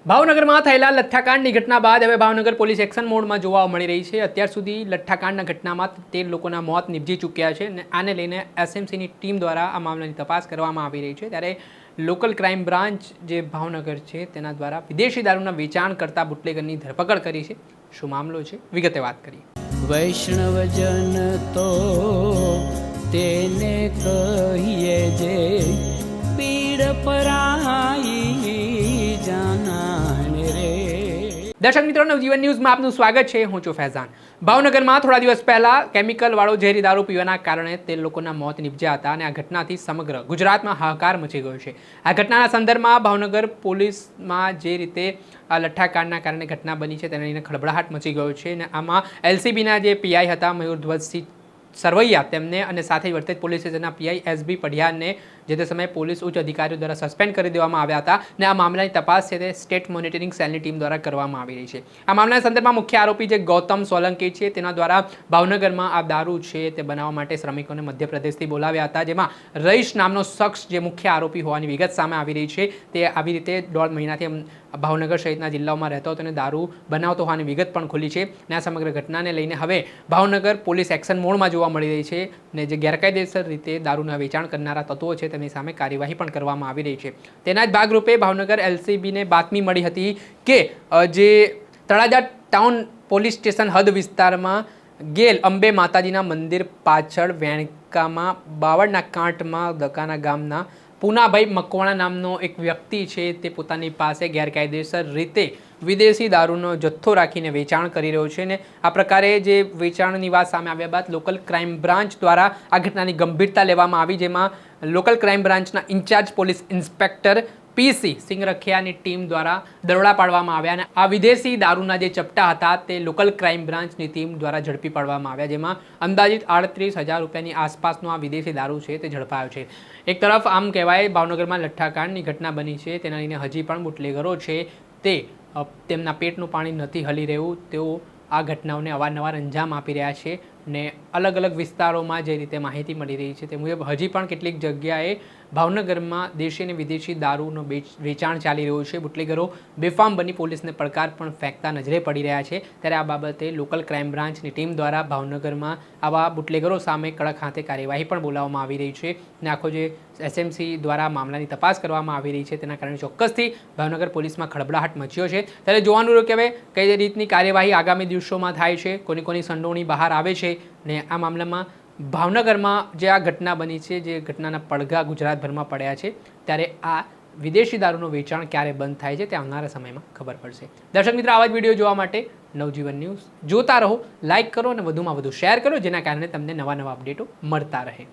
ભાવનગરમાં થયેલા લઠ્ઠાકાંડની ઘટના બાદ હવે ભાવનગર પોલીસ એક્શન મોડમાં જોવા મળી રહી છે। અત્યાર સુધી લઠ્ઠાકાંડના ઘટનામાં 13 લોકોના મોત નિપજી ચૂક્યા છે અને આને લઈને એસએમસીની ટીમ દ્વારા આ મામલાની તપાસ કરવામાં આવી રહી છે। ત્યારે લોકલ ક્રાઇમ બ્રાન્ચ જે ભાવનગર છે તેના દ્વારા વિદેશી દારૂના વેચાણ કરતા બુટલેગરની ધરપકડ કરી છે। શું મામલો છે વિગતે વાત કરીએ। વૈષ્ણવજન તો તેને કહીએ જે પીડ પરાઈ જાનાને રે। દર્શક મિત્રો, નવજીવન ન્યૂઝમાં આપનું સ્વાગત છે। હું છું ફૈઝાન। ભાવનગરમાં થોડા દિવસ પહેલા કેમિકલવાળો ઝેરી દારૂ પીવાના કારણે 13 લોકોના મોત નિપજ્યા હતા અને આ ઘટનાથી સમગ્ર ગુજરાતમાં હાહાકાર મચી ગયો છે। આ ઘટનાના સંદર્ભમાં ભાવનગર પોલીસમાં જે રીતે આ લઠ્ઠાકાંડના કારણે ઘટના બની છે તેને લઈને ખળબળાટ મચી ગયો છે અને આમાં એલસીબીના જે પીઆઈ હતા મયુરધ્વજસિંહ સરવૈયા તેમને અને સાથે વર્તેજ પોલીસ સ્ટેશનના પીઆઈ એસબી પઢિયારને જે તે સમયે પોલીસ ઉચ્ચ અધિકારીઓ દ્વારા સસ્પેન્ડ કરી દેવામાં આવ્યા હતા અને આ મામલાની તપાસ છે તે સ્ટેટ મોનિટરિંગ સેલની ટીમ દ્વારા કરવામાં આવી રહી છે। આ મામલાના સંદર્ભમાં મુખ્ય આરોપી જે ગૌતમ સોલંકી છે તેના દ્વારા ભાવનગરમાં આ દારૂ છે તે બનાવવા માટે શ્રમિકોને મધ્યપ્રદેશથી બોલાવ્યા હતા, જેમાં રઈશ નામનો શખ્સ જે મુખ્ય આરોપી હોવાની વિગત સામે આવી રહી છે તે આવી રીતે 1.5 મહિનાથી ભાવનગર સહિતના જિલ્લાઓમાં રહેતો હતો અને દારૂ બનાવતો હોવાની વિગત પણ ખુલી છે અને આ સમગ્ર ઘટનાને લઈને હવે ભાવનગર પોલીસ એક્શન મોડમાં જોવા મળી રહી છે અને જે ગેરકાયદેસર રીતે દારૂના વેચાણ કરનારા તત્વો છે તેમની સામે કાર્યવાહી પણ કરવામાં આવી રહી છે। તેના જ ભાગરૂપે ભાવનગર એલસીબીને બાતમી મળી હતી કે જે તળાજા ટાઉન પોલીસ સ્ટેશન હદ વિસ્તારમાં ગેલ અંબે માતાજીના મંદિર પાછળ વેણકામાં બાવળના કાંઠમાં દકાના ગામના પૂનાભાઈ મકવાણા નામનો એક વ્યક્તિ છે તે પોતાની પાસે ગેરકાયદેસર રીતે વિદેશી દારૂનો જથ્થો રાખીને વેચાણ કરી રહ્યો છે અને આ પ્રકારે જે વેચાણની વાત સામે આવ્યા બાદ લોકલ ક્રાઇમ બ્રાન્ચ દ્વારા આ ઘટનાની ગંભીરતા લેવામાં આવી, જેમાં લોકલ ક્રાઇમ બ્રાન્ચના ઇન્ચાર્જ પોલીસ ઇન્સ્પેક્ટર પીસી સિંગરખિયાની ટીમ દ્વારા દરોડા પાડવામાં આવ્યા અને આ વિદેશી દારૂના જે ચપટા હતા તે લોકલ ક્રાઇમ બ્રાન્ચની ટીમ દ્વારા ઝડપી પાડવામાં આવ્યા, જેમાં અંદાજિત 38,000 રૂપિયાની આસપાસનો આ વિદેશી દારૂ છે તે ઝડપાયો છે। એક તરફ આમ કહેવાય ભાવનગરમાં લઠ્ઠાકાંડની ઘટના બની છે તેના લઈને હજી પણ બુટલેગરો છે તે તેમના પેટનું પાણી નથી હલી રહ્યું, તેઓ આ ઘટનાઓને અવારનવાર અંજામ આપી રહ્યા છે ને અલગ અલગ વિસ્તારોમાં જે રીતે માહિતી મળી રહી છે તે મુજબ હજી પણ કેટલીક જગ્યાએ ભાવનગરમાં દેશી અને વિદેશી દારૂનો વેચાણ ચાલી રહ્યું છે। બુટલેગરો બેફામ બની પોલીસને પડકાર પણ ફેંકતા નજરે પડી રહ્યા છે। ત્યારે આ બાબતે લોકલ ક્રાઇમ બ્રાન્ચની ટીમ દ્વારા ભાવનગરમાં આવા બુટલેગરો સામે કડક હાથે કાર્યવાહી પણ બોલાવવામાં આવી રહી છે અને આખો જે એસએમસી દ્વારા મામલાની તપાસ કરવામાં આવી રહી છે તેના કારણે ચોક્કસથી ભાવનગર પોલીસમાં ખળબળાટ મચ્યો છે। ત્યારે જોવાનું રહ્યું કે હવે કઈ રીતની કાર્યવાહી આગામી દિવસોમાં થાય છે, કોની સંડોવણી બહાર આવે છે ને આ મામલામાં ભાવનગરમાં જે આ ઘટના બની છે, જે ઘટનાના પડઘા ગુજરાતભરમાં પડ્યા છે, ત્યારે આ વિદેશી દારૂનું વેચાણ ક્યારે બંધ થાય છે તે આવનારા સમયમાં ખબર પડશે। દર્શક મિત્રો, આવા જ વિડીયો જોવા માટે નવજીવન ન્યૂઝ જોતા રહો, લાઇક કરો અને વધુમાં વધુ શેર કરો, જેના કારણે તમને નવા અપડેટો મળતા રહે।